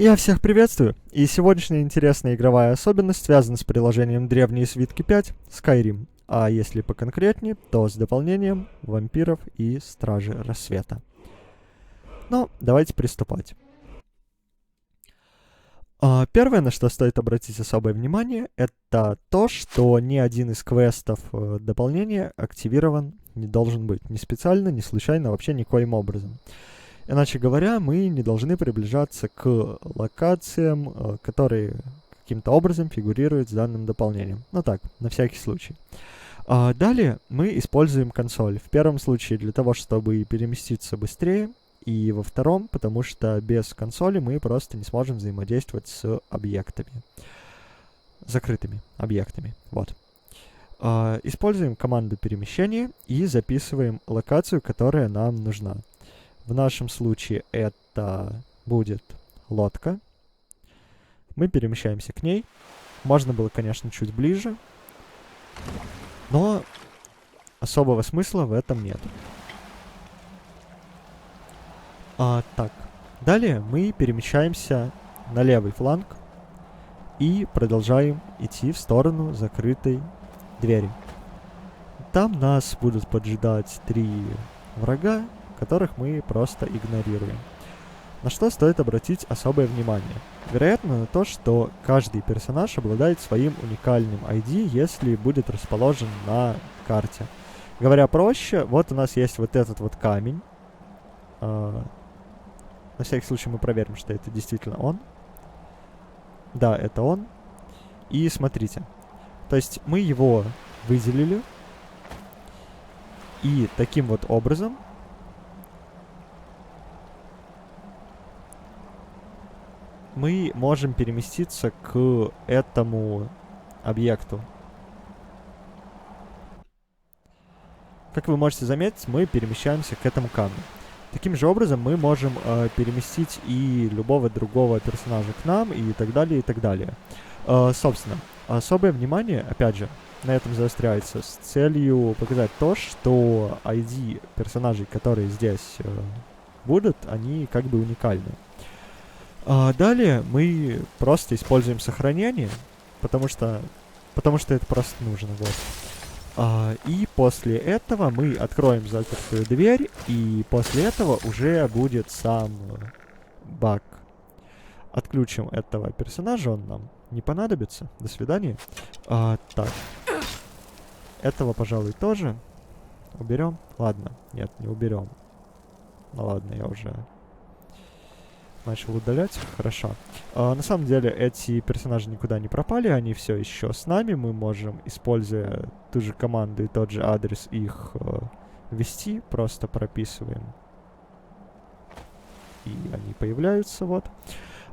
Я всех приветствую, и сегодняшняя интересная игровая особенность связана с приложением «Древние свитки 5» Skyrim, а если поконкретнее, то с дополнением «Вампиров и Стражи Рассвета». Но давайте приступать. Первое, на что стоит обратить особое внимание, это то, что ни один из квестов дополнения активирован не должен быть. Ни специально, ни случайно, вообще никоим образом. Иначе говоря, мы не должны приближаться к локациям, которые каким-то образом фигурируют с данным дополнением. Ну так, на всякий случай. Далее мы используем консоль. В первом случае для того, чтобы переместиться быстрее, и во втором, потому что без консоли мы просто не сможем взаимодействовать с объектами. Закрытыми объектами. Вот. Используем команду перемещения и записываем локацию, которая нам нужна. В нашем случае это будет лодка. Мы перемещаемся к ней. Можно было, конечно, чуть ближе, но особого смысла в этом нет. Так, далее мы перемещаемся на левый фланг и продолжаем идти в сторону закрытой двери. Там нас будут поджидать 3 врага, которых мы просто игнорируем. На что стоит обратить особое внимание? Вероятно, на то, что каждый персонаж обладает своим уникальным ID, если будет расположен на карте. Говоря проще, вот у нас есть вот этот вот камень. На всякий случай мы проверим, что это действительно он. Да, это он. И смотрите. То есть мы его выделили. И таким вот образом мы можем переместиться к этому объекту. Как вы можете заметить, мы перемещаемся к этому камню. Таким же образом мы можем переместить и любого другого персонажа к нам, и так далее, и так далее. Собственно, особое внимание, опять же, на этом заостряется с целью показать то, что ID персонажей, которые здесь будут, они как бы уникальны. Далее мы просто используем сохранение, потому что это просто нужно, вот. И после этого мы откроем закрытую дверь, и после этого уже будет сам баг. Отключим этого персонажа, он нам не понадобится. До свидания. Так. Этого, пожалуй, тоже уберем. Ладно, нет, не уберем. Ну ладно, я уже начал удалять. Хорошо. На самом деле эти персонажи никуда не пропали, они все еще с нами. Мы можем, используя ту же команду и тот же адрес, их ввести. Просто прописываем. И они появляются, вот.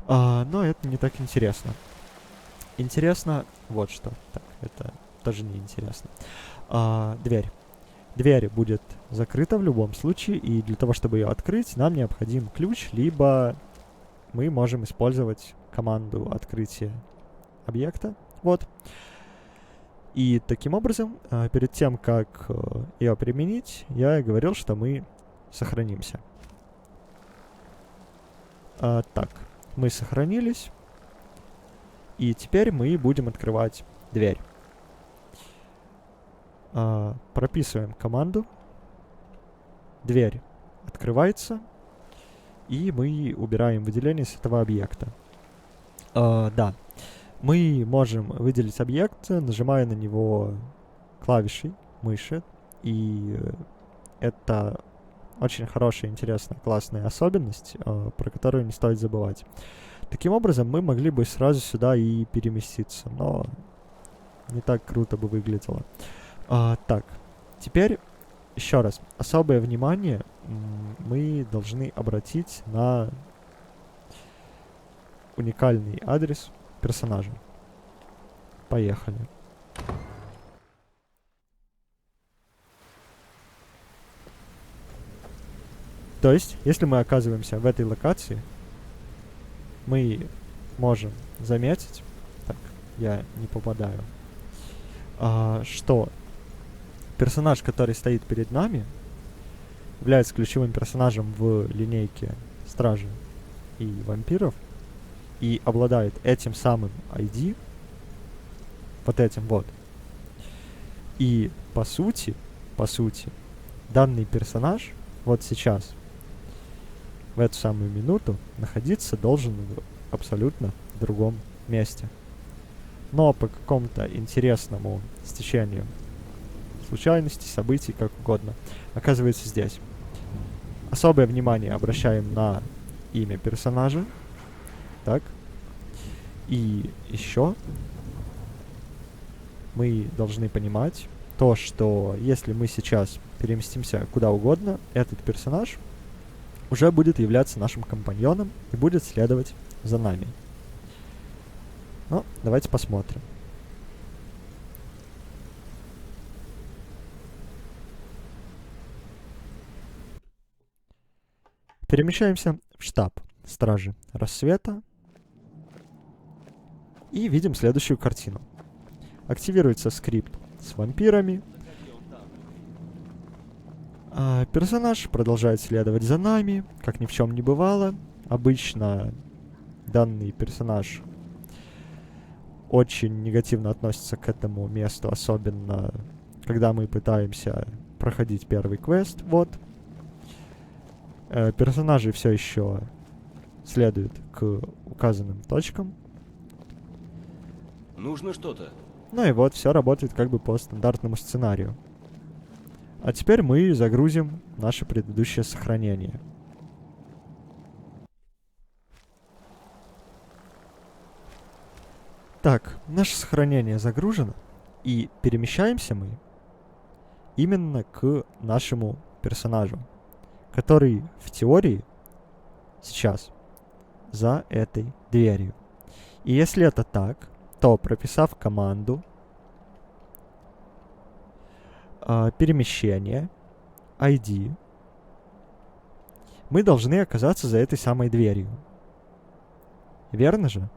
Но это не так интересно. Интересно вот что. Так, это тоже не интересно. Дверь. Дверь будет закрыта в любом случае, и для того, чтобы ее открыть, нам необходим ключ, либо мы можем использовать команду открытия объекта. Вот. И таким образом, перед тем, как ее применить, я говорил, что мы сохранимся. Так, мы сохранились. И теперь мы будем открывать дверь. Прописываем команду. Дверь открывается. И мы убираем выделение с этого объекта. Да. Мы можем выделить объект, нажимая на него клавишей мыши. И это очень хорошая, интересная, классная особенность, про которую не стоит забывать. Таким образом, мы могли бы сразу сюда и переместиться, но не так круто бы выглядело. Так, теперь еще раз. Особое внимание мы должны обратить на уникальный адрес персонажа. Поехали. То есть, если мы оказываемся в этой локации, мы можем заметить, так, я не попадаю, что персонаж, который стоит перед нами, является ключевым персонажем в линейке Стражи и Вампиров. и обладает этим самым ID, вот этим вот. И по сути, данный персонаж вот сейчас, в эту самую минуту, находиться должен в абсолютно другом месте. Но по какому-то интересному стечению случайностей, событий, как угодно, оказывается здесь. Особое внимание обращаем на имя персонажа. Так. И еще мы должны понимать то, что если мы сейчас переместимся куда угодно, этот персонаж уже будет являться нашим компаньоном и будет следовать за нами. Ну, давайте посмотрим. Перемещаемся в штаб Стражи Рассвета и видим следующую картину. Активируется скрипт с вампирами. Персонаж продолжает следовать за нами, как ни в чем не бывало. Обычно данный персонаж очень негативно относится к этому месту, особенно когда мы пытаемся проходить первый квест. Вот. Персонажи все еще следуют к указанным точкам. Нужно что-то. Ну и вот, все работает как бы по стандартному сценарию. А теперь мы загрузим наше предыдущее сохранение. Так, наше сохранение загружено, и перемещаемся мы именно к нашему персонажу, который в теории сейчас за этой дверью. И если это так, то, прописав команду перемещение, ID, мы должны оказаться за этой самой дверью. Верно же?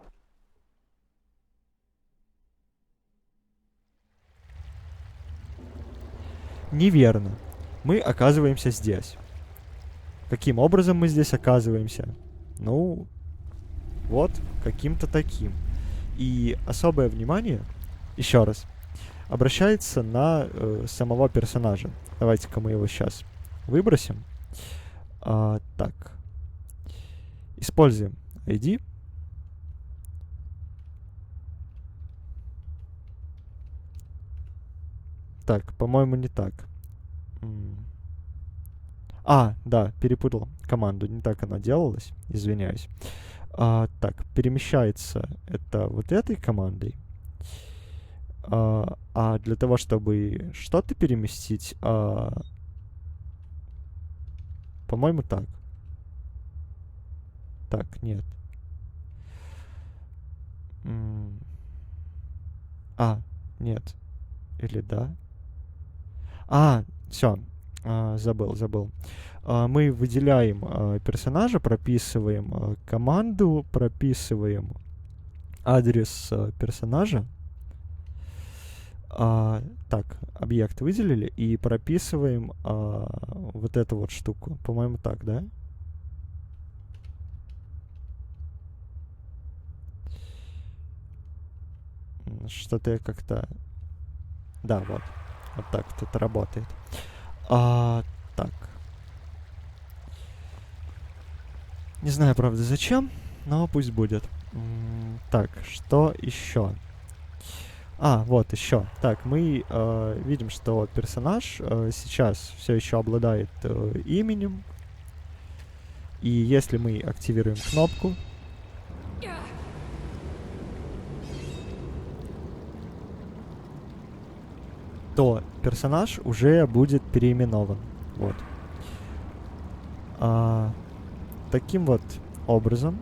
Неверно. Мы оказываемся здесь. Каким образом мы здесь оказываемся? Ну, вот каким-то таким. И особое внимание, еще раз, обращается на самого персонажа. Давайте-ка мы его сейчас выбросим. Так. Используем ID. Так, по-моему, не так. Да, перепутал команду. Не так она делалась. Извиняюсь. Так, перемещается это вот этой командой. А для того, чтобы что-то переместить, по-моему, так. Так, нет. Нет. Или да? Все. Забыл. Мы выделяем персонажа, прописываем команду, прописываем адрес персонажа. Так, объект выделили и прописываем вот эту вот штуку. По-моему, так, да? Что-то я как-то... Да, вот. Вот так это работает. Так. Не знаю, правда, зачем, но пусть будет. Так, что еще? Вот еще. Так, мы видим, что персонаж сейчас все еще обладает именем. И если мы активируем кнопку, то персонаж уже будет переименован. Вот. Таким вот образом.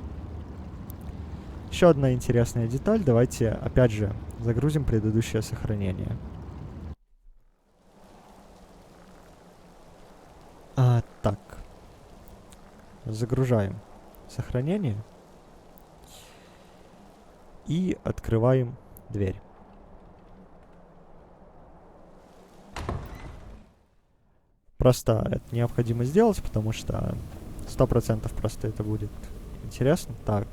Еще одна интересная деталь. Давайте, опять же, загрузим предыдущее сохранение. Так. Загружаем сохранение. И открываем дверь. Просто это необходимо сделать, потому что 100% просто это будет интересно. Так.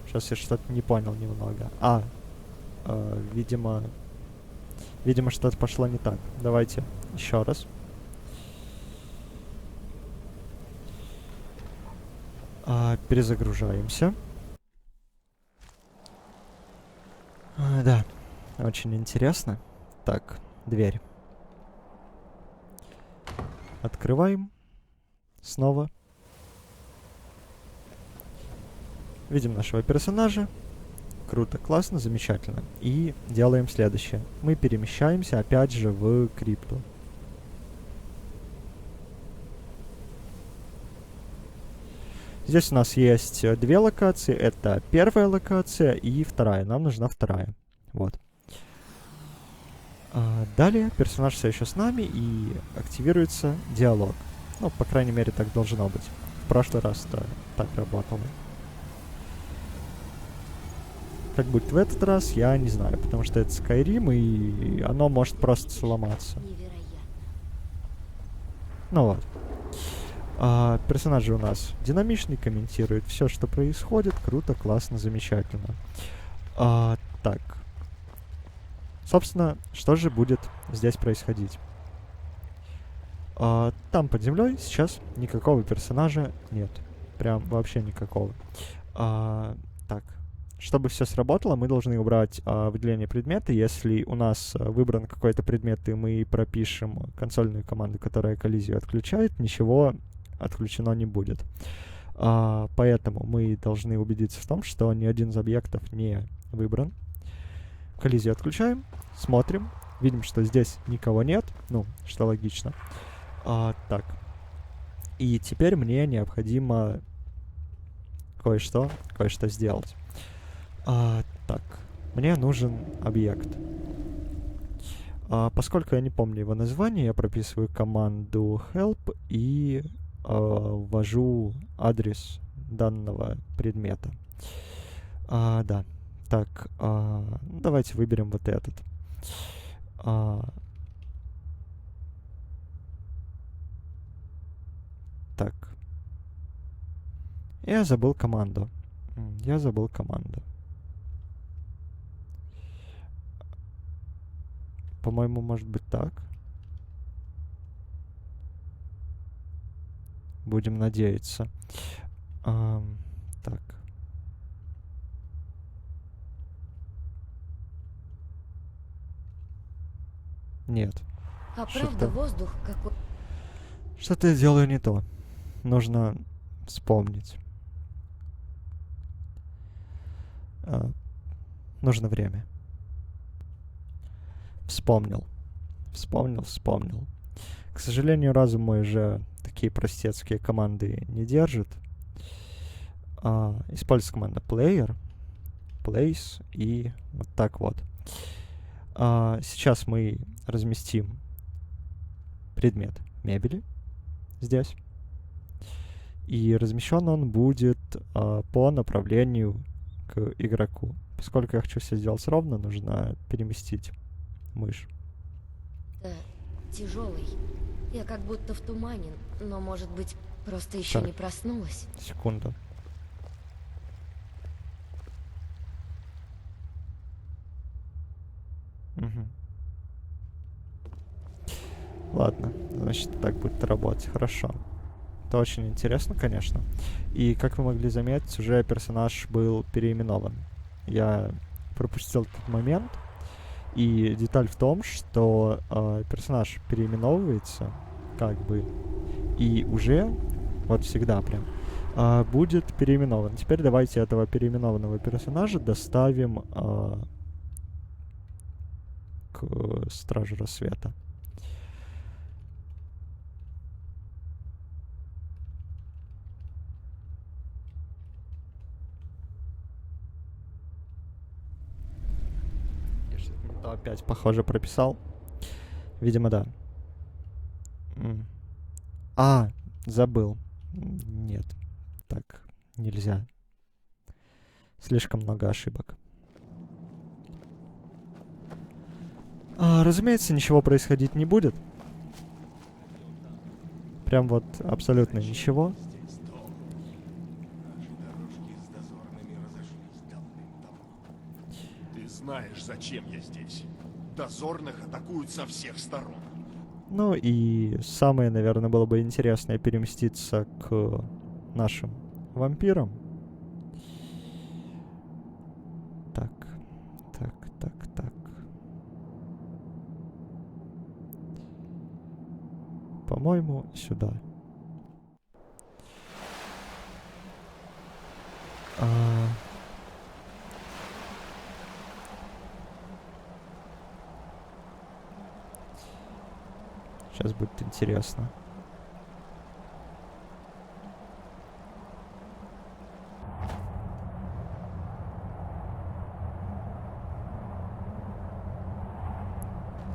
Сейчас я что-то не понял немного. Видимо, что-то пошло не так. Давайте еще раз. Перезагружаемся. Да, очень интересно. Так, дверь. Открываем. Снова. Видим нашего персонажа. Круто, классно, замечательно. И делаем следующее. Мы перемещаемся опять же в крипту. Здесь у нас есть две локации. Это первая локация и вторая. Нам нужна вторая. Вот. Далее персонаж все еще с нами и активируется диалог. Ну, по крайней мере, так должно быть. В прошлый раз-то так работало. Как будет в этот раз, я не знаю, потому что это Skyrim, и оно может просто сломаться. Ну вот. Персонаж же у нас динамичный, комментирует все, что происходит. Круто, классно, замечательно. Так. Собственно, что же будет здесь происходить? Там под землей сейчас никакого персонажа нет. Прям вообще никакого. Так. Чтобы все сработало, мы должны убрать выделение предмета. Если у нас выбран какой-то предмет, и мы пропишем консольную команду, которая коллизию отключает, ничего отключено не будет. Поэтому мы должны убедиться в том, что ни один из объектов не выбран. Коллизию отключаем, смотрим, видим, что здесь никого нет, ну, что логично. Так. И теперь мне необходимо кое-что сделать. Так, мне нужен объект. Поскольку я не помню его название, я прописываю команду help и ввожу адрес данного предмета. Да. Так, давайте выберем вот этот. Так. Я забыл команду. По-моему, может быть так. Будем надеяться. Так. Нет. Правда, воздух какой... Что-то я делаю не то. Нужно вспомнить. Нужно время. Вспомнил. К сожалению, разум мой уже такие простецкие команды не держит. Используется команда player, place и вот так вот. Сейчас мы разместим предмет мебели здесь. И размещен он будет по направлению к игроку. Поскольку я хочу все сделать ровно, нужно переместить мышь. Тяжелый. Я как будто в тумане, но, может быть, просто еще не проснулась. Секунду. Угу. Ладно, значит, так будет работать. Хорошо. Это очень интересно, конечно. И, как вы могли заметить, уже персонаж был переименован. Я пропустил этот момент. И деталь в том, что персонаж переименовывается, как бы, и уже, вот всегда прям, будет переименован. Теперь давайте этого переименованного персонажа доставим к Страже Рассвета. Опять, похоже, прописал. Видимо, да. Забыл. Нет. Так, нельзя. Слишком много ошибок. Разумеется, ничего происходить не будет. Прям вот абсолютно ничего. зачем я здесь? Дозорных атакуют со всех сторон. Ну и самое, наверное, было бы интересное переместиться к нашим вампирам. Так. По-моему, сюда. Сейчас будет интересно.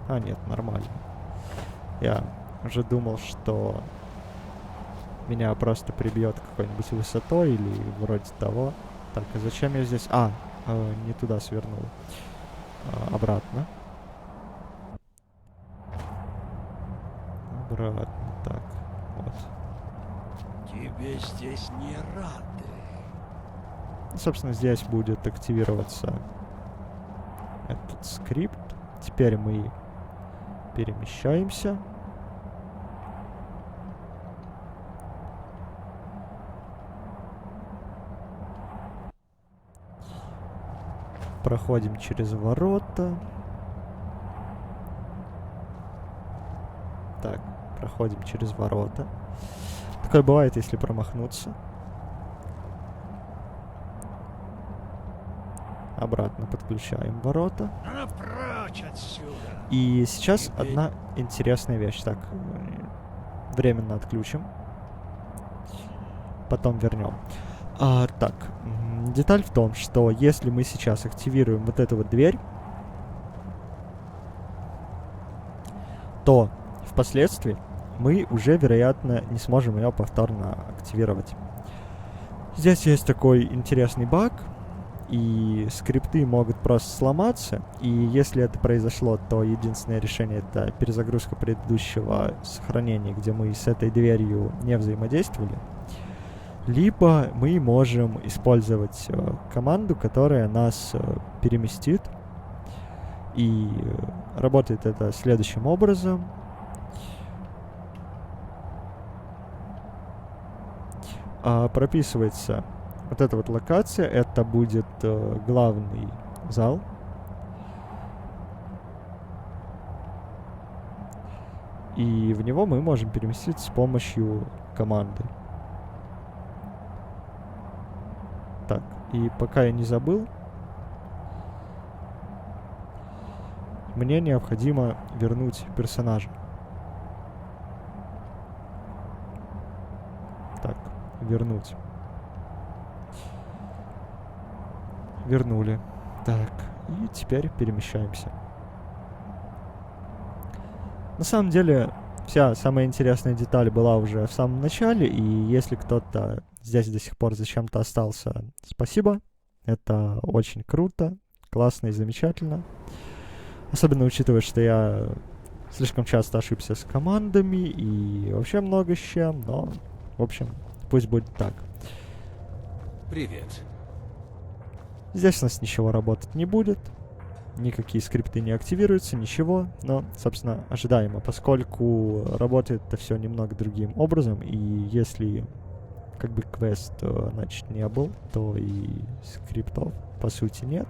А, нет, нормально. Я уже думал, что меня просто прибьет какой-нибудь высотой или вроде того. Так, а зачем я здесь? Не туда свернул. Обратно. Обратно, так, вот. Тебе здесь не рады. Собственно, здесь будет активироваться этот скрипт. Теперь мы перемещаемся. Проходим через ворота. Так, проходим через ворота. Такое бывает, если промахнуться. Обратно подключаем ворота. А прочь отсюда. И сейчас одна интересная вещь. Так, временно отключим. Потом вернем. Так, деталь в том, что если мы сейчас активируем вот эту вот дверь, то впоследствии мы уже, вероятно, не сможем ее повторно активировать. Здесь есть такой интересный баг, и скрипты могут просто сломаться, и если это произошло, то единственное решение — это перезагрузка предыдущего сохранения, где мы с этой дверью не взаимодействовали. Либо мы можем использовать команду, которая нас переместит. И работает это следующим образом. Прописывается вот эта вот локация. Это будет главный зал. И в него мы можем переместиться с помощью команды. Так, и пока я не забыл, мне необходимо вернуть персонажа. Так, вернуть. Вернули. Так, и теперь перемещаемся. На самом деле, вся самая интересная деталь была уже в самом начале, и если кто-то здесь до сих пор зачем-то остался, спасибо. Это очень круто, классно и замечательно. Особенно учитывая, что я слишком часто ошибся с командами и вообще много с чем, но, в общем, пусть будет так. Привет. Здесь у нас ничего работать не будет, никакие скрипты не активируются, ничего, но, собственно, ожидаемо, поскольку работает это все немного другим образом, и если как бы квест, значит, не был, то и скриптов, по сути, нет.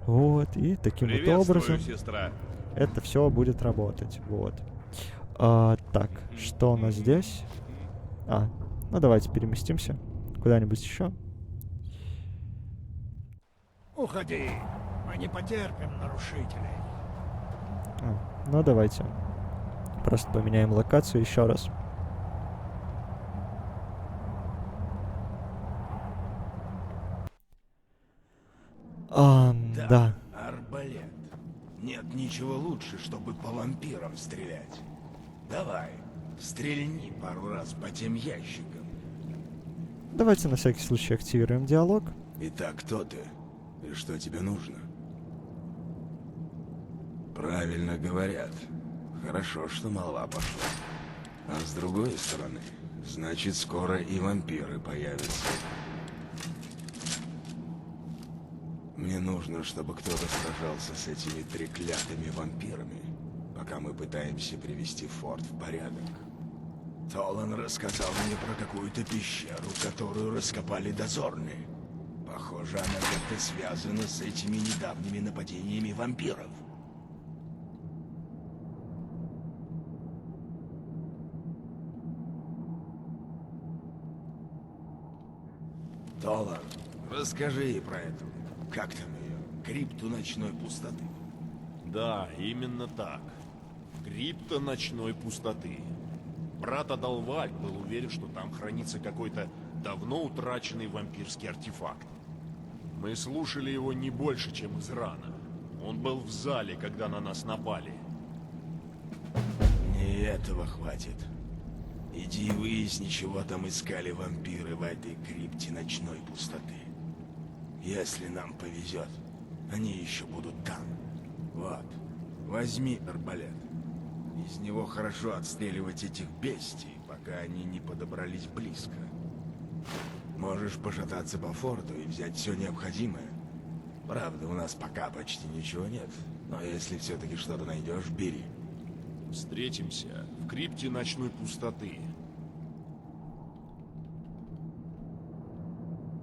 Вот, и таким вот образом сестра. это все будет работать, вот. Так, что у нас здесь? Ну давайте переместимся куда-нибудь еще. Уходи. Мы не потерпим нарушителей. Ну давайте просто поменяем локацию еще раз. Да. Арбалет. Нет ничего лучше, чтобы по вампирам стрелять. Давай, стрельни пару раз по тем ящикам. Давайте на всякий случай активируем диалог. Итак, кто ты? И что тебе нужно? Правильно говорят. Хорошо, что молва пошла. А с другой стороны, значит, скоро и вампиры появятся. Мне нужно, чтобы кто-то сражался с этими треклятыми вампирами, пока мы пытаемся привести форт в порядок. Толан рассказал мне про какую-то пещеру, которую раскопали дозорные. Похоже, она как-то связана с этими недавними нападениями вампиров. Толан, расскажи ей про эту, как там ее, крипту ночной пустоты. Да, именно так. Крипта ночной пустоты. Брат Адалваль был уверен, что там хранится какой-то давно утраченный вампирский артефакт. Мы слушали его не больше, чем из рана. Он был в зале, когда на нас напали. Не этого хватит. Иди и выясни, чего там искали вампиры в этой крипте ночной пустоты. Если нам повезет, они еще будут там. Вот, возьми арбалет. Из него хорошо отстреливать этих бестий, пока они не подобрались близко. Можешь пошататься по форту и взять все необходимое. Правда, у нас пока почти ничего нет, но если все-таки что-то найдешь, бери. Встретимся в крипте ночной пустоты.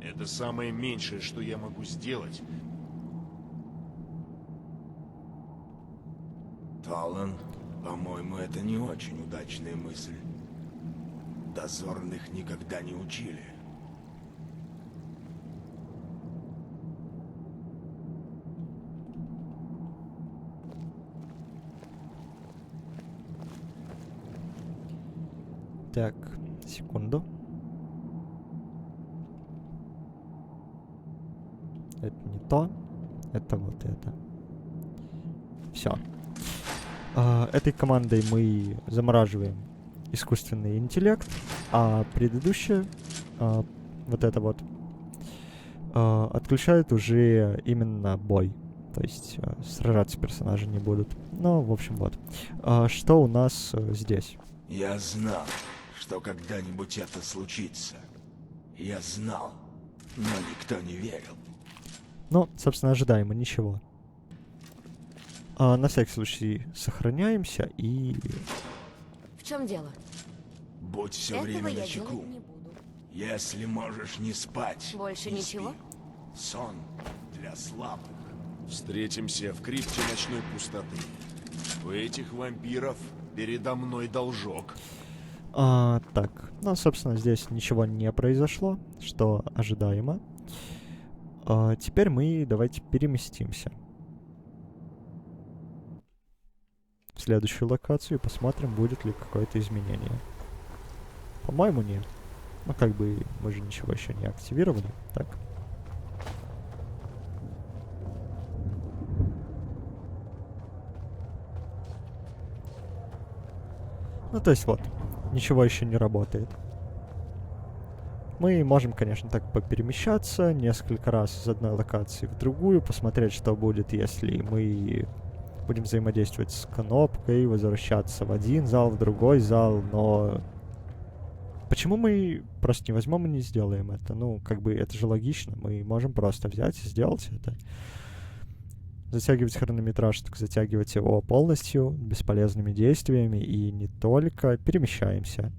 Это самое меньшее, что я могу сделать. Толан, по-моему, это не очень удачная мысль. Дозорных никогда не учили. Так, секунду. Это не то. Это вот это. Все. Этой командой мы замораживаем искусственный интеллект, а предыдущая, вот это вот, отключает уже именно бой. То есть сражаться персонажи не будут. Ну, в общем, вот. Что у нас здесь? Я знал, что когда-нибудь это случится. Я знал, но никто не верил. Ну, собственно, ожидаемо ничего. На всякий случай сохраняемся и... В чем дело? Будь все Этого время я начеку. делать не буду. Если можешь не спать, Больше не ничего? спи. Сон для слабых. Встретимся в крипте ночной пустоты. У этих вампиров передо мной должок. Так, ну, собственно, здесь ничего не произошло, что ожидаемо. Теперь мы давайте переместимся в следующую локацию и посмотрим, будет ли какое-то изменение. По-моему, нет. Ну, как бы, мы же ничего еще не активировали, так? Ну, то есть вот, ничего еще не работает. Мы можем, конечно, так поперемещаться несколько раз из одной локации в другую, посмотреть, что будет, если мы будем взаимодействовать с кнопкой, возвращаться в один зал, в другой зал, но... Почему мы просто не возьмем и не сделаем это? Ну, как бы, это же логично, мы можем просто взять и сделать это. Затягивать хронометраж, так затягивать его полностью, бесполезными действиями, и не только перемещаемся.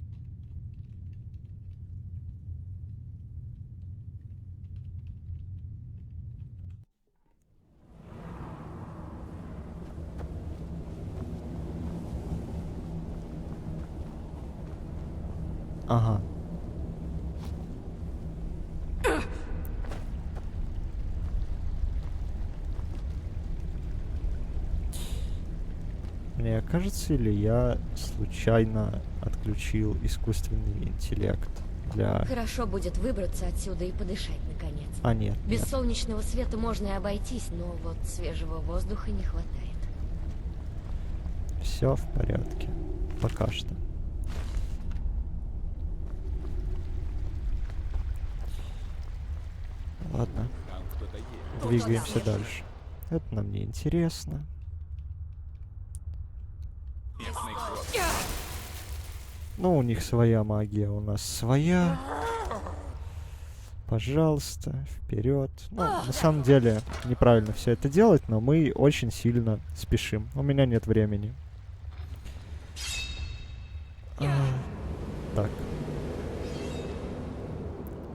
Ага. Мне кажется, или я случайно отключил искусственный интеллект для... Хорошо будет выбраться отсюда и подышать, наконец. А, нет, Без нет. солнечного света можно и обойтись, но вот свежего воздуха не хватает. Все в порядке. Пока что. Ладно. Двигаемся дальше. Это нам не интересно. Ну, у них своя магия, у нас своя. Пожалуйста, вперед. Ну, на самом деле, неправильно все это делать, но мы очень сильно спешим. У меня нет времени. Так.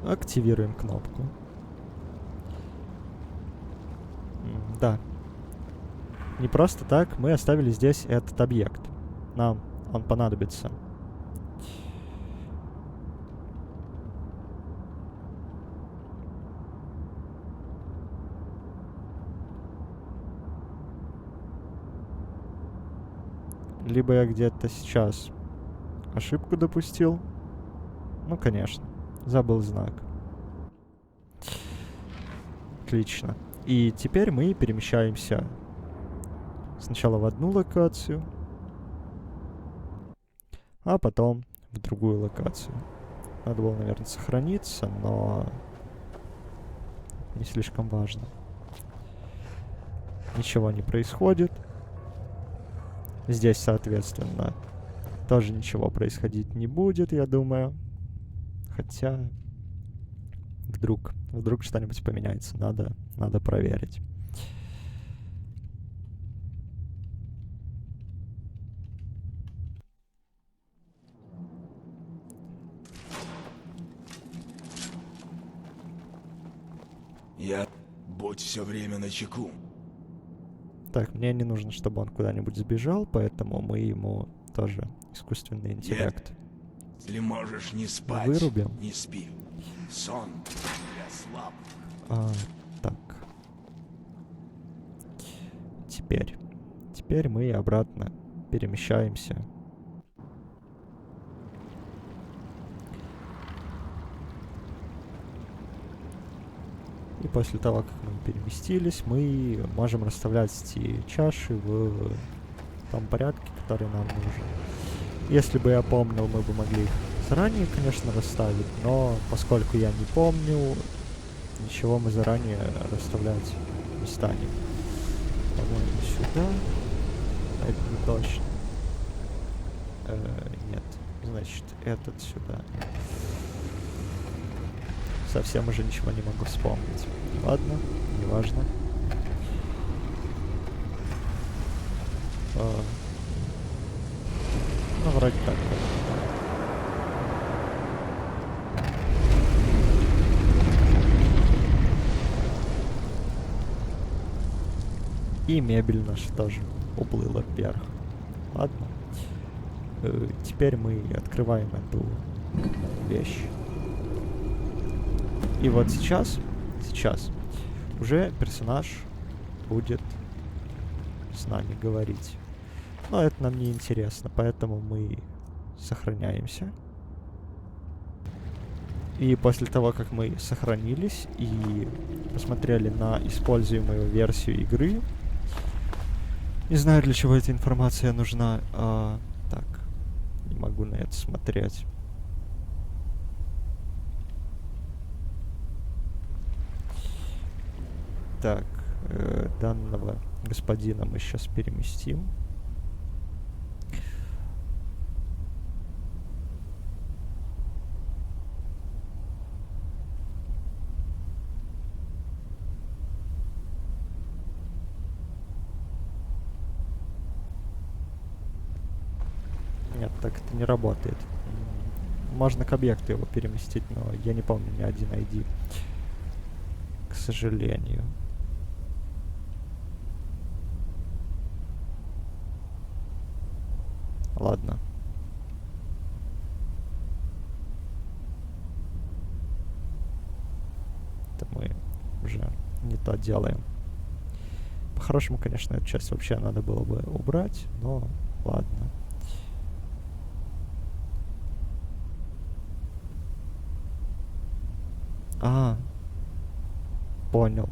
Активируем кнопку. Да. Не просто так мы оставили здесь этот объект. Нам он понадобится. Либо я где-то сейчас ошибку допустил. Ну, конечно. Забыл знак. Отлично. И теперь мы перемещаемся сначала в одну локацию, а потом в другую локацию. Надо было, наверное, сохраниться, но не слишком важно. Ничего не происходит. Здесь, соответственно, тоже ничего происходить не будет, я думаю. Хотя вдруг что-нибудь поменяется. Надо проверить. Будь все время начеку. Так, мне не нужно, чтобы он куда-нибудь сбежал, поэтому мы ему тоже искусственный интеллект Если можешь не спать, вырубим. не спи. Сон для слабых. Так. Теперь мы обратно перемещаемся. И после того, как мы переместились, мы можем расставлять эти чаши в том порядке, который нам нужен. Если бы я помнил, мы бы могли их заранее, конечно, расставить, но поскольку я не помню, ничего мы заранее расставлять не станем. По-моему, сюда. А это не точно. Нет. Значит, этот сюда. Совсем уже ничего не могу вспомнить. Ладно, неважно. Ну, вроде так. И мебель наша тоже уплыла вверх. Ладно. Теперь мы открываем эту вещь. И вот сейчас уже персонаж будет с нами говорить. Но это нам не интересно, поэтому мы сохраняемся. И после того, как мы сохранились и посмотрели на используемую версию игры, не знаю, для чего эта информация нужна. Так, не могу на это смотреть. Так, данного господина мы сейчас переместим. Нет, так это не работает. Можно к объекту его переместить, но я не помню ни один ID. К сожалению. Ладно. Это мы уже не то делаем. По-хорошему, конечно, эту часть вообще надо было бы убрать, но ладно. Понял.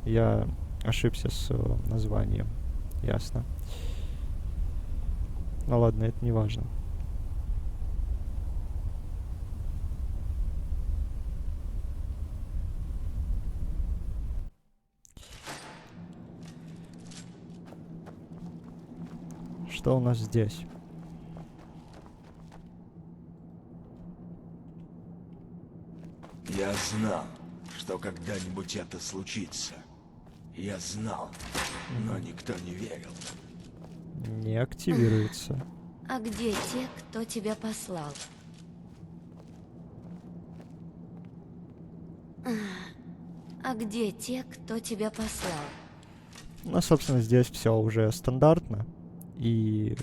Я ошибся с названием. Ясно. Ну ладно, это не важно. Что у нас здесь? Я знал, что когда-нибудь это случится. Я знал, но никто не верил. Не активируется. А где те, кто тебя послал? А где те, кто тебя послал? Ну, собственно, здесь все уже стандартно. И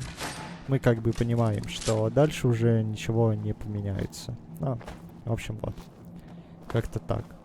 мы как бы понимаем, что дальше уже ничего не поменяется. Ну, в общем, вот. Как-то так.